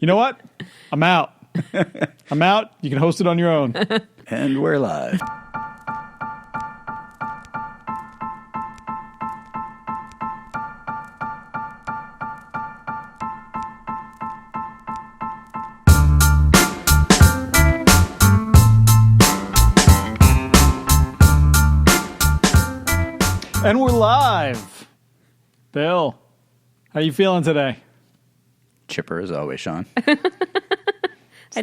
You know what? I'm out. I'm out. You can host it on your own. And we're live. And we're live. Bill, how you feeling today? Chipper as always, Sean. I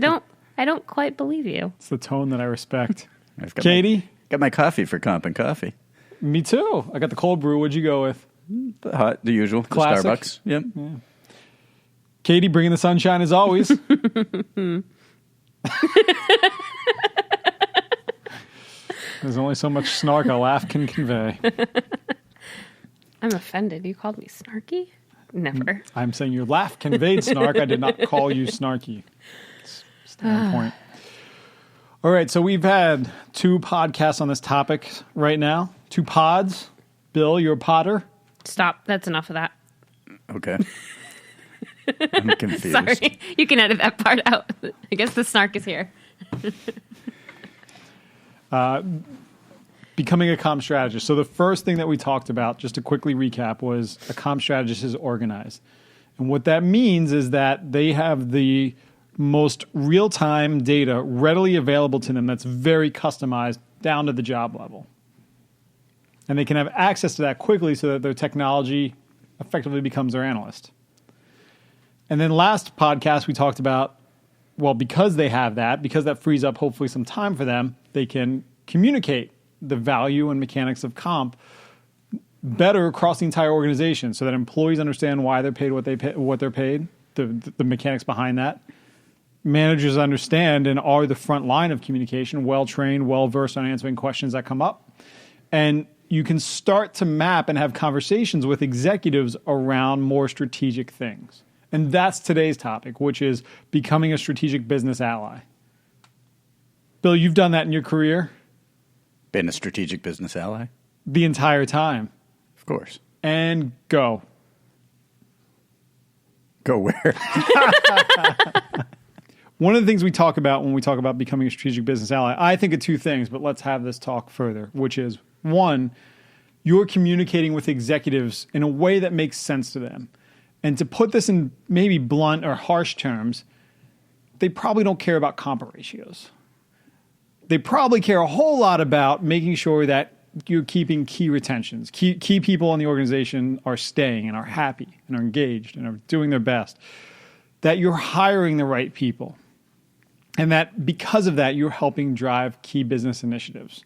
don't quite believe you. It's the tone that I respect. I've got Katie? Got my coffee for Comp and Coffee. Me too. I got the cold brew. What'd you go with? The hot, the usual. Classic. The Starbucks. Yep. Yeah. Katie bringing the sunshine as always. There's only so much snark a laugh can convey. I'm offended. You called me snarky? Never. I'm saying your laugh conveyed snark. I did not call you snarky. Standpoint. All right, so we've had 2 podcasts on this topic right now. 2 pods. Bill, you're a podder. Stop. That's enough of that. Okay. I'm confused. Sorry. You can edit that part out. I guess the snark is here. Becoming a comp strategist. So the first thing that we talked about, just to quickly recap, was a comp strategist is organized. And what that means is that they have the most real-time data readily available to them that's very customized down to the job level. And they can have access to that quickly so that their technology effectively becomes their analyst. And then last podcast we talked about, well, because they have that, because that frees up hopefully some time for them, they can communicate the value and mechanics of comp better across the entire organization so that employees understand why they're paid what they're paid, the mechanics behind that. Managers understand and are the front line of communication, well-trained, well-versed on answering questions that come up. And you can start to map and have conversations with executives around more strategic things. And that's today's topic, which is becoming a strategic business ally. Bill, you've done that in your career? Been a strategic business ally? The entire time. Of course. And go. Go where? One of the things we talk about when we talk about becoming a strategic business ally, I think of 2 things, but let's have this talk further, which is, 1, you're communicating with executives in a way that makes sense to them. And to put this in maybe blunt or harsh terms, they probably don't care about comp ratios. They probably care a whole lot about making sure that you're keeping key retentions. Key people in the organization are staying and are happy and are engaged and are doing their best. That you're hiring the right people. And that because of that, you're helping drive key business initiatives.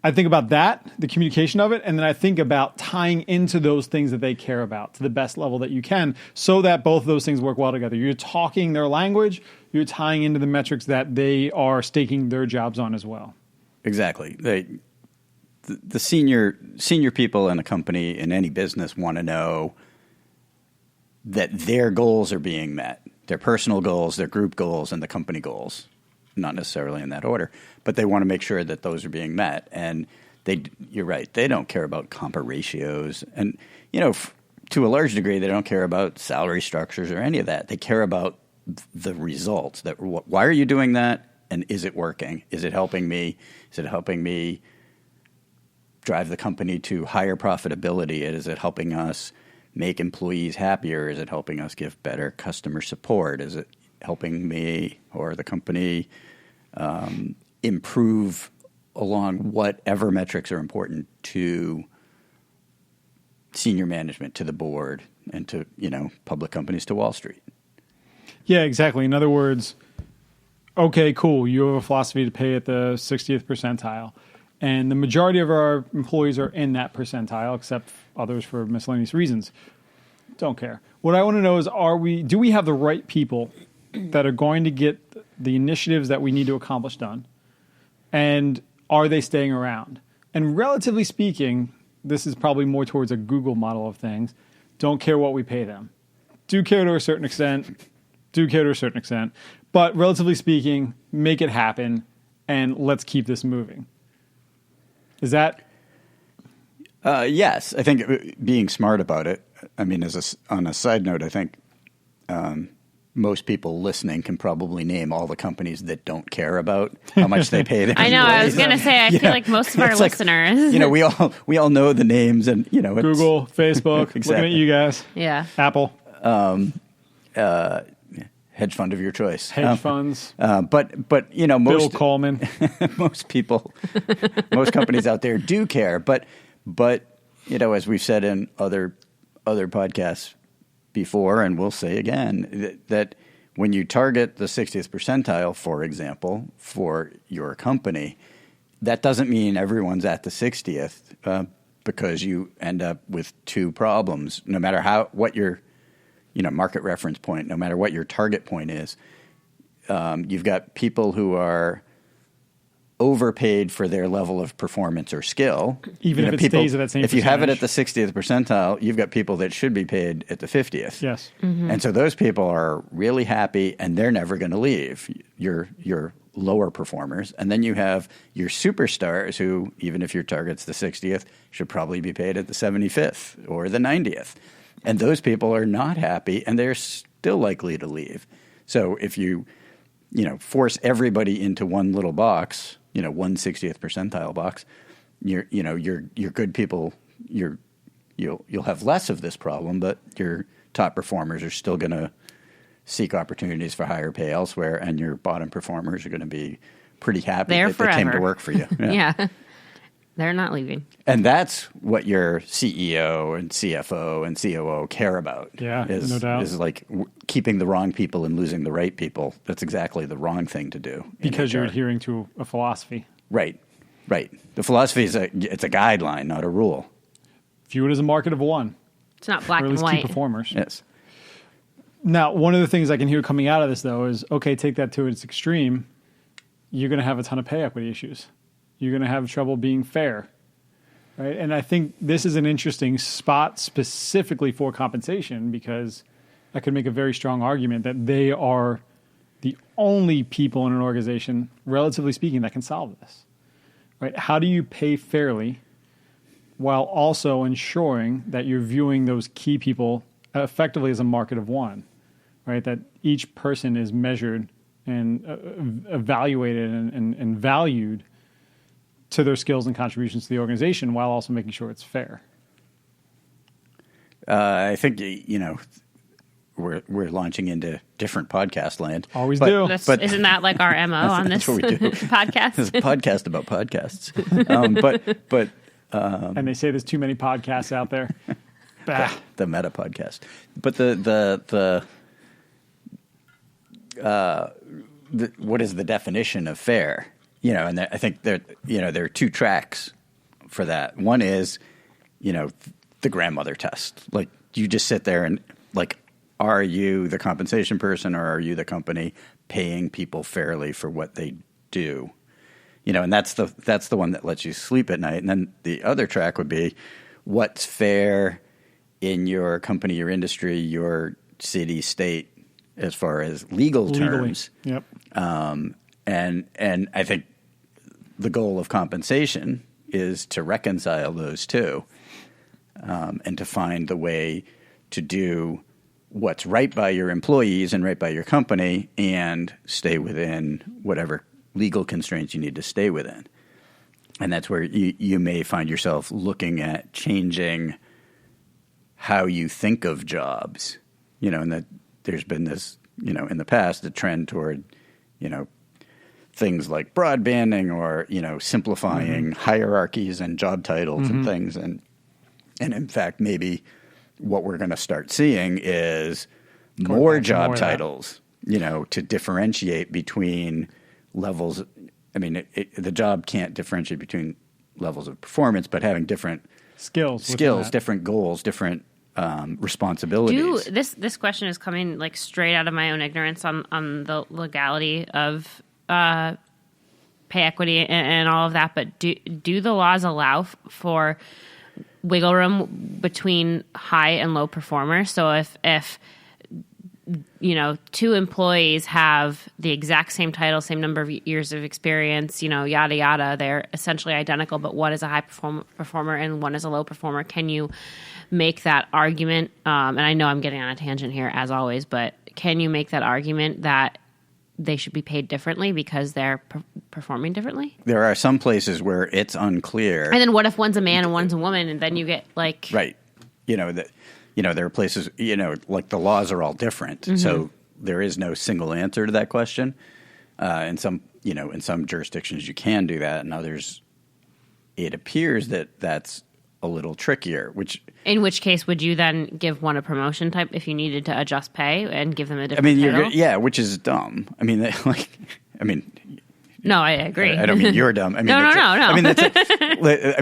I think about that, the communication of it, and then I think about tying into those things that they care about to the best level that you can so that both of those things work well together. You're talking their language, you're tying into the metrics that they are staking their jobs on as well. Exactly. The senior people in a company, in any business, want to know that their goals are being met. Their personal goals, their group goals, and the company goals. Not necessarily in that order, but they want to make sure that those are being met. And you're right, they don't care about comp ratios. And, to a large degree, they don't care about salary structures or any of that. They care about the results. Why are you doing that? And is it working? Is it helping me? Is it helping me drive the company to higher profitability? Is it helping us make employees happier? Is it helping us give better customer support? Is it helping me or the company improve along whatever metrics are important to senior management, to the board, and to, public companies, to Wall Street? Yeah, exactly. In other words, okay, cool. You have a philosophy to pay at the 60th percentile. And the majority of our employees are in that percentile, except others for miscellaneous reasons. Don't care. What I want to know is, do we have the right people that are going to get the initiatives that we need to accomplish done? And are they staying around? And relatively speaking, this is probably more towards a Google model of things. Don't care what we pay them. Do care to a certain extent. But relatively speaking, make it happen and let's keep this moving. Is that? Yes. I think being smart about it. I mean, on a side note, I think most people listening can probably name all the companies that don't care about how much they pay their I know. I was employees. going to say, I feel like most of our It's like, listeners. we all know the names, and it's, Google, Facebook, Exactly. looking at you guys. Yeah. Apple, hedge fund of your choice. hedge funds, But Bill most Coleman. most people, most companies out there do care. But as we've said in other podcasts before, and we'll say again, that when you target the 60th percentile, for example, for your company, that doesn't mean everyone's at the 60th because you end up with two problems. No matter what your market reference point, no matter what your target point is, you've got people who are overpaid for their level of performance or skill. Even if it stays at that same If you have it at percentage. the 60th percentile, you've got people that should be paid at the 50th. Yes. And so those people are really happy, and they're never going to leave. Your lower performers. And then you have your superstars who, even if your target's the 60th, should probably be paid at the 75th or the 90th. And those people are not happy, and they're still likely to leave. So if you force everybody into one little box, one 60th percentile box, your good people, you'll have less of this problem, but your top performers are still going to seek opportunities for higher pay elsewhere, and your bottom performers are going to be pretty happy There that they came to forever. work for you. Yeah. They're not leaving. And that's what your CEO and CFO and COO care about. Yeah, is, no doubt. Is like keeping the wrong people and losing the right people. That's exactly the wrong thing to do. Because you're HR. adhering to a philosophy. Right. The philosophy is it's a guideline, not a rule. View it as a market of one, It's not black or at and least key white. performers. Yes. Now, one of the things I can hear coming out of this, though, is, okay, take that to its extreme. You're going to have a ton of pay equity issues. You're going to have trouble being fair. Right? And I think this is an interesting spot specifically for compensation, because I could make a very strong argument that they are the only people in an organization, relatively speaking, that can solve this. Right? How do you pay fairly while also ensuring that you're viewing those key people effectively as a market of one? Right? That each person is measured and evaluated and valued to their skills and contributions to the organization, while also making sure it's fair. I think we're launching into different podcast land. Always do. Isn't that like our MO on this what we do. podcast? It's a podcast about podcasts. And they say there's too many podcasts out there. Bah. The meta podcast. But what is the definition of fair? And I think there are two tracks for that. One is, the grandmother test. Like, you just sit there and, like, are you the compensation person, or are you the company paying people fairly for what they do? And that's the one that lets you sleep at night. And then the other track would be, what's fair in your company, your industry, your city, state, as far as legal terms. Yep. And I think the goal of compensation is to reconcile those two, and to find the way to do what's right by your employees and right by your company, and stay within whatever legal constraints you need to stay within. And that's where you may find yourself looking at changing how you think of jobs, and that there's been this, in the past, a trend toward, things like broadbanding, or, simplifying hierarchies and job titles and things. And in fact, maybe what we're going to start seeing is more job titles, to differentiate between levels. I mean, the job can't differentiate between levels of performance, but having different skills, different goals, different responsibilities. This question is coming like straight out of my own ignorance on the legality of pay equity and all of that. But do the laws allow for wiggle room between high and low performers? So if two employees have the exact same title, same number of years of experience, yada, yada. They're essentially identical, but one is a high performer and one is a low performer. Can you make that argument? And I know I'm getting on a tangent here, as always, but can you make that argument that they should be paid differently because they're performing differently? There are some places where it's unclear. And then what if one's a man and one's a woman, and then you get like... Right. There are places, like the laws are all different. Mm-hmm. So there is no single answer to that question. In some jurisdictions you can do that. In others, it appears that that's a little trickier, in which case would you then give one a promotion type if you needed to adjust pay and give them a different title? Which is dumb. No, I agree. I don't mean you're dumb. I mean, no.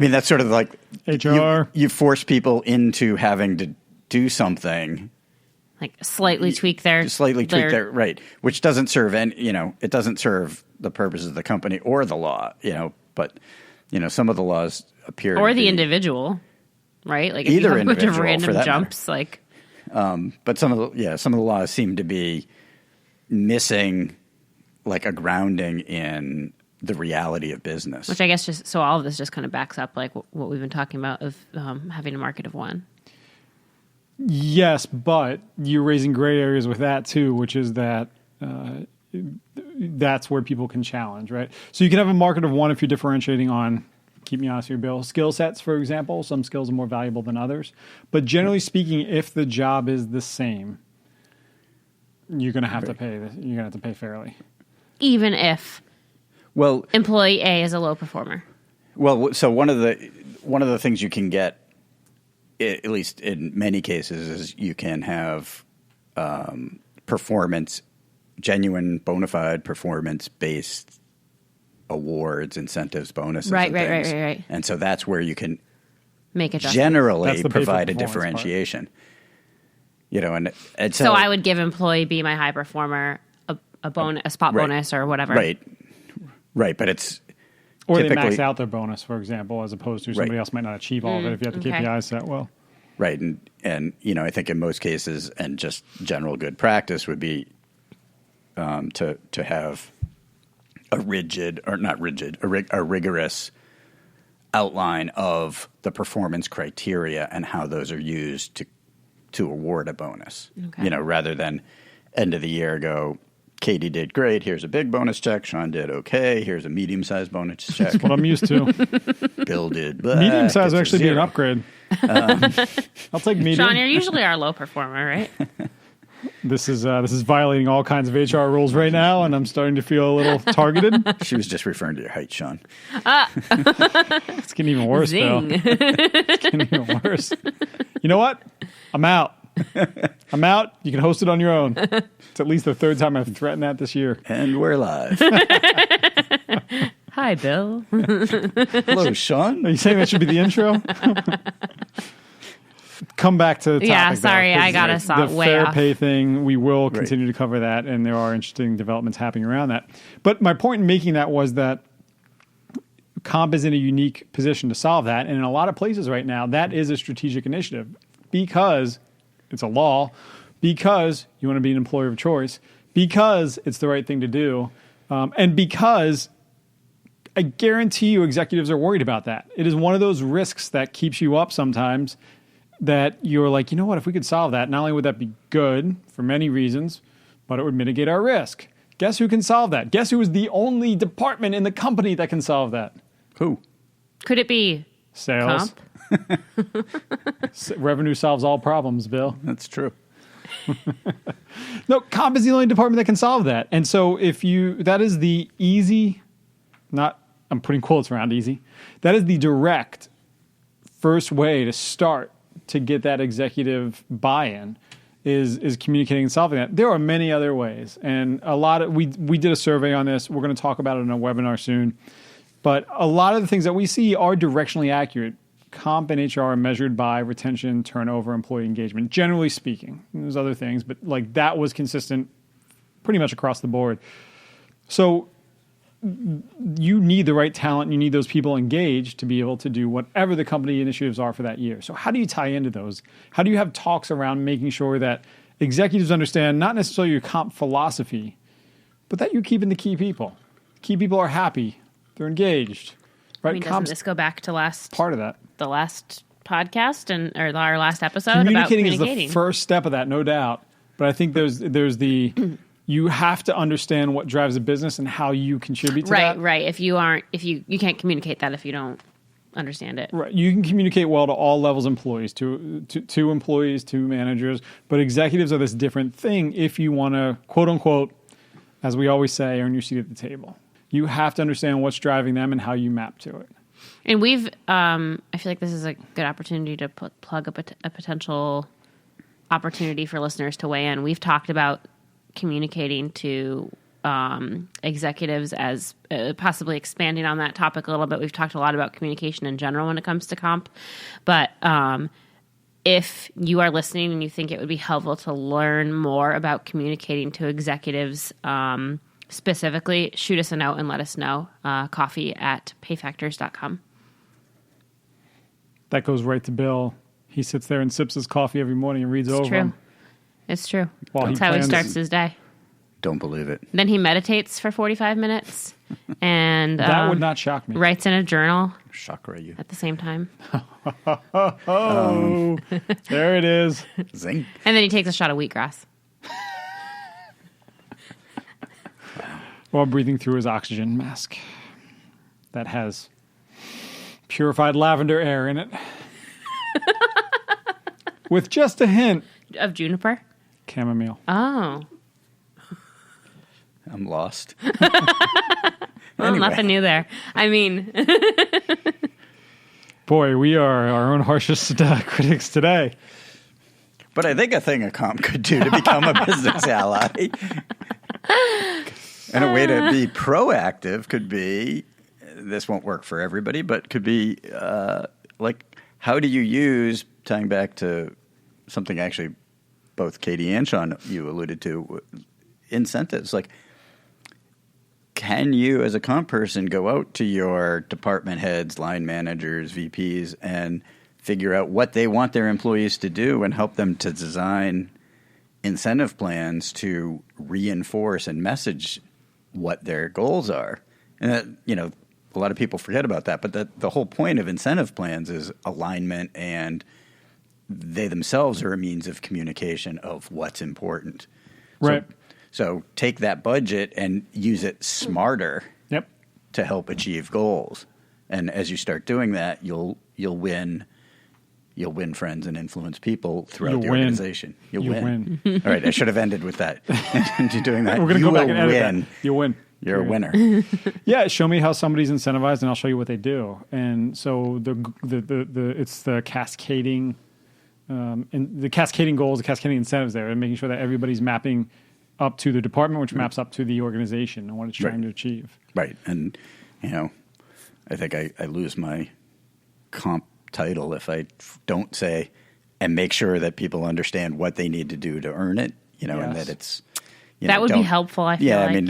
That's sort of like HR. You force people into having to do something, like slightly tweak their right, which doesn't serve it doesn't serve the purpose of the company or the law, But some of the laws appear or the individual, right? Like either if you have a bunch of individual random jumps, like. But some of the laws seem to be missing, like a grounding in the reality of business. Which I guess all of this just kind of backs up like what we've been talking about of having a market of one. Yes, but you're raising gray areas with that too, which is that that's where people can challenge, right? So you can have a market of one if you're differentiating on, keep me honest here, Bill, skill sets, for example. Some skills are more valuable than others. But generally speaking, if the job is the same, you're going to have to pay. You're going to have to pay fairly. Even if employee A is a low performer. Well, so one of the things you can get, at least in many cases, is you can have genuine, bona fide performance-based awards, incentives, bonuses, and things. Right. And so that's where you can make adjustments. Generally provide a differentiation. Part. And so I would give employee B, my high performer, a spot bonus or whatever. Right, but it's or they max out their bonus, for example, as opposed to somebody else might not achieve all of it if you have the KPIs set well. Right, and I think in most cases, and just general good practice would be to have a rigorous outline of the performance criteria and how those are used to award a bonus. Okay. Rather than end of the year go, Katie did great. Here's a big bonus check. Sean did okay. Here's a medium-sized bonus check. That's what I'm used to. Bill did. Medium-sized would actually be an upgrade. I'll take medium. Sean, you're usually our low performer, right? This is violating all kinds of HR rules right now, and I'm starting to feel a little targeted. She was just referring to your height, Sean. It's getting even worse, Bill. It's getting even worse. You know what? I'm out. You can host it on your own. It's at least the third time I've threatened that this year. And we're live. Hi, Bill. Hello, Sean. Are you saying that should be the intro? Come back to the topic. Yeah, sorry, I got us the way fair off. pay thing. We will continue to cover that, and there are interesting developments happening around that. But my point in making that was that comp is in a unique position to solve that, and in a lot of places right now, that is a strategic initiative because it's a law, because you want to be an employer of choice, because it's the right thing to do, and because I guarantee you executives are worried about that. It is one of those risks that keeps you up sometimes that you're like, you know what, if we could solve that, not only would that be good for many reasons, but it would mitigate our risk. Guess who can solve that? Guess who is the only department in the company that can solve that? Who? Could it be sales? Comp? Revenue solves all problems, Bill. That's true. No, comp is the only department that can solve that. And so that is the easy, I'm putting quotes around easy, that is the direct first way to start to get that executive buy-in is communicating and solving that. There are many other ways. And we did a survey on this. We're going to talk about it in a webinar soon. But a lot of the things that we see are directionally accurate. Comp and HR are measured by retention, turnover, employee engagement, generally speaking. There's other things, but like that was consistent pretty much across the board. So you need the right talent. You need those people engaged to be able to do whatever the company initiatives are for that year. So how do you tie into those? How do you have talks around making sure that executives understand not necessarily your comp philosophy, but that you're keeping the key people. Key people are happy. They're engaged. Right? I mean, doesn't this go back to part of that. The last podcast or our last episode about communicating communicating? is the first step of that, no doubt. But I think there's the you have to understand what drives a business and how you contribute to that. Right. If you can't communicate that if you don't understand it. Right. You can communicate well to all levels of employees, to employees, to managers, but executives are this different thing if you want to, quote unquote, as we always say, earn your seat at the table. You have to understand what's driving them and how you map to it. And we've, I feel like this is a good opportunity to plug up a potential opportunity for listeners to weigh in. We've talked about communicating to executives as possibly expanding on that topic a little bit. We've talked a lot about communication in general when it comes to comp. But if you are listening and you think it would be helpful to learn more about communicating to executives specifically, shoot us a note and let us know. coffee@payfactors.com. That goes right to Bill. He sits there and sips his coffee every morning and reads over them. It's true. While That's how he starts his day. Don't believe it. Then he meditates for 45 minutes and that would not shock me. Writes in a journal Chakra you. at the same time. Oh, there it is. Zing. And then he takes a shot of wheatgrass. While breathing through his oxygen mask that has purified lavender air in it. With just a hint Of juniper? chamomile. Oh. I'm lost. Well, Anyway. nothing new there. I mean, Boy, we are our own harshest critics today. But I think a thing a comp could do to become a business ally, and a way to be proactive could be, this won't work for everybody, but could be like, how do you use, tying back to something actually both Katie and Sean, you alluded to, incentives. Like, can you, as a comp person, go out to your department heads, line managers, VPs, and figure out what they want their employees to do and help them to design incentive plans to reinforce and message what their goals are? And that, you know, a lot of people forget about that, but the whole point of incentive plans is alignment, and they themselves are a means of communication of what's important. Right. So take that budget and use it smarter. Yep. To help achieve goals. And as you start doing that, you'll win friends and influence people throughout the organization. You'll win. All right, I should have ended with that. And you're doing that. We're going to go back and edit that. You'll win. You're a winner. Yeah, show me how somebody's incentivized, and I'll show you what they do. And so it's the cascading, and the cascading goals, the cascading incentives there, and making sure that everybody's mapping up to the department, which maps up to the organization and what it's trying to achieve. Right, and you know, I think I lose my comp title if I don't say and make sure that people understand what they need to do to earn it. You know, and that it's. That would be helpful, I feel like. I mean,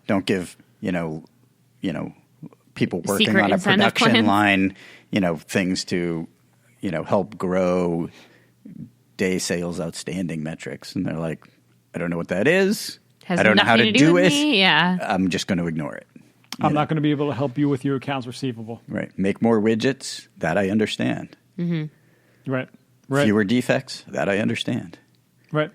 don't give, people working secret on a production plans. line, things to, help grow day sales outstanding metrics. And they're like, I don't know what that is. I don't know how to do it. Yeah. I'm just going to ignore it. I'm not going to be able to help you with your accounts receivable. Right. Make more widgets. That I understand. Mm-hmm. Right. Fewer defects. That I understand. Right.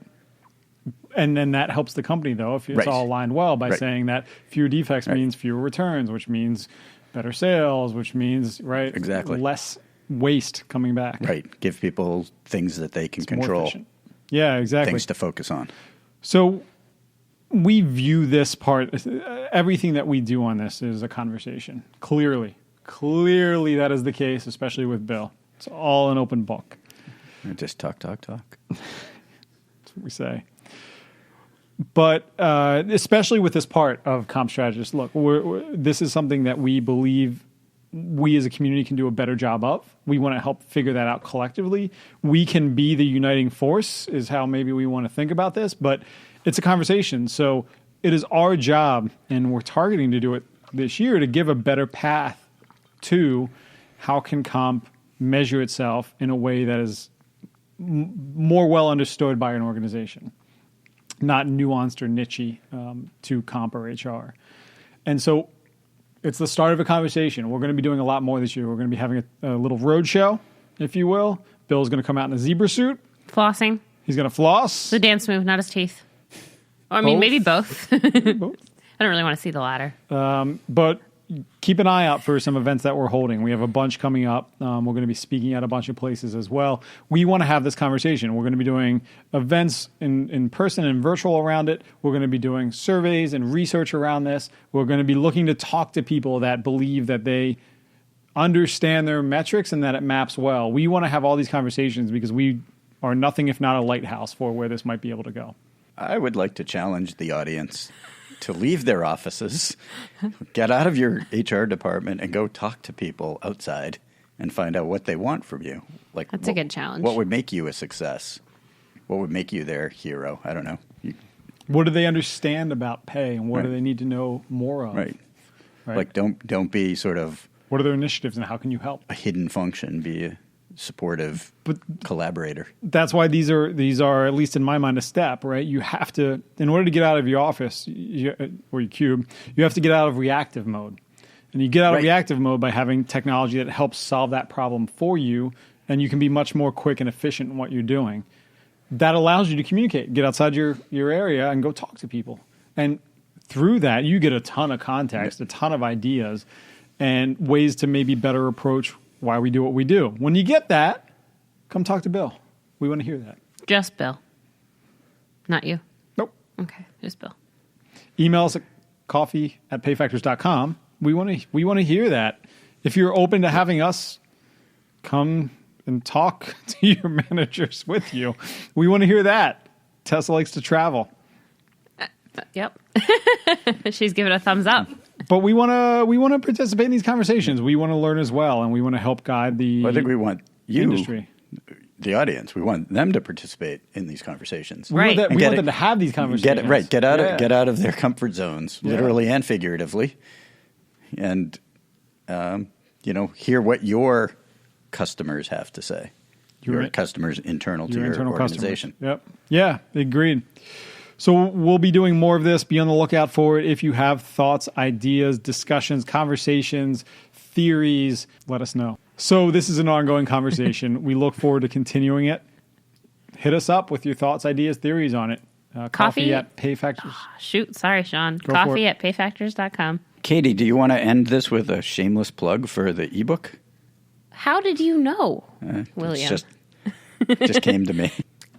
And then that helps the company, though, if it's all aligned well by saying that fewer defects means fewer returns, which means better sales, which means, exactly, less waste coming back. Right. Give people things that they can control. Yeah, exactly. Things to focus on. So we view this part, everything that we do on this is a conversation. Clearly that is the case, especially with Bill. It's all an open book. Just talk. That's what we say. But especially with this part of Comp Strategist, look, this is something that we believe we as a community can do a better job of. We want to help figure that out collectively. We can be the uniting force is how maybe we want to think about this, but it's a conversation. So it is our job, and we're targeting to do it this year, to give a better path to how can comp measure itself in a way that is more well understood by an organization. not nuanced or niche to comp or HR. And so it's the start of a conversation. We're going to be doing a lot more this year. We're going to be having a little road show, if you will. Bill's going to come out in a zebra suit. Flossing. He's going to floss. It's a dance move, not his teeth. Or, I mean, maybe both. Both. I don't really want to see the latter. But keep an eye out for some events that we're holding. We have a bunch coming up. We're going to be speaking at a bunch of places as well. We want to have this conversation. We're going to be doing events in person and virtual around it. We're going to be doing surveys and research around this. We're going to be looking to talk to people that believe that they understand their metrics and that it maps well. We want to have all these conversations because we are nothing if not a lighthouse for where this might be able to go. I would like to challenge the audience to leave their offices, get out of your HR department, and go talk to people outside and find out what they want from you. Like, That's a good challenge. What would make you a success? What would make you their hero? I don't know. What do they understand about pay, and what do they need to know more of? Right. Like, don't be sort of... What are their initiatives, and how can you help? A hidden function. Be a supportive collaborator. That's why these are, at least in my mind, a step, right? You have to, in order to get out of your office or your cube, you have to get out of reactive mode. And you get out of reactive mode by having technology that helps solve that problem for you, and you can be much more quick and efficient in what you're doing. That allows you to communicate, get outside your area and go talk to people. And through that, you get a ton of context, a ton of ideas, and ways to maybe better approach why we do what we do. When you get that, come talk to Bill. We want to hear that. Just Bill. Not you. Nope. Okay, just Bill. Email us at coffee@payfactors.com. We want to hear that. If you're open to having us come and talk to your managers with you, we want to hear that. Tessa likes to travel. Yep. She's giving a thumbs up. But we want to participate in these conversations. We want to learn as well, and we want to help guide the I think we want you, industry. The audience. We want them to participate in these conversations. Right. We want them to have these conversations. Get out of their comfort zones, literally and figuratively, and hear what your customers have to say. Your customers internal to your organization. Customers. Yep. Yeah. Agreed. So we'll be doing more of this. Be on the lookout for it. If you have thoughts, ideas, discussions, conversations, theories, let us know. So this is an ongoing conversation. We look forward to continuing it. Hit us up with your thoughts, ideas, theories on it. Coffee at Payfactors. Oh, shoot. Sorry, Sean. Coffee at payfactors.com. Katie, do you want to end this with a shameless plug for the ebook? How did you know, William? Just came to me.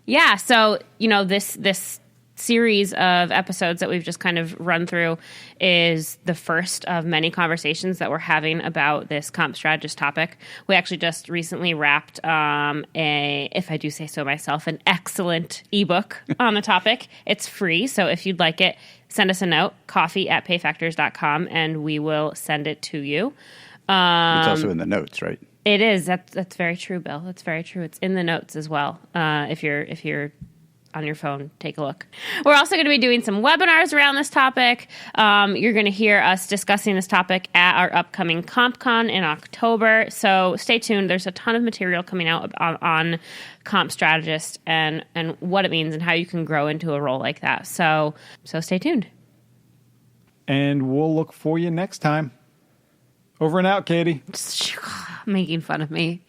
Yeah. So, this series of episodes that we've just kind of run through is the first of many conversations that we're having about this comp strategist topic. We actually just recently wrapped if I do say so myself, an excellent ebook on the topic. It's free, so if you'd like it, send us a note, coffee@payfactors.com, and we will send it to you. It's also in the notes, right? It is. That's very true, Bill. That's very true. It's in the notes as well. If you're on your phone, take a look. We're also going to be doing some webinars around this topic. You're going to hear us discussing this topic at our upcoming CompCon in October. So stay tuned. There's a ton of material coming out on Comp Strategist and what it means and how you can grow into a role like that. So stay tuned. And we'll look for you next time. Over and out, Katie. Making fun of me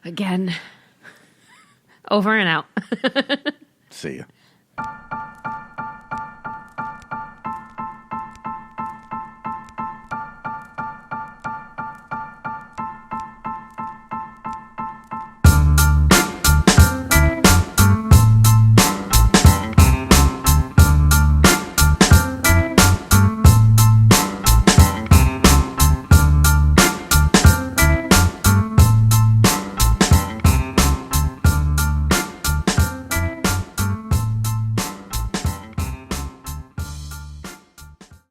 again. Over and out. See you.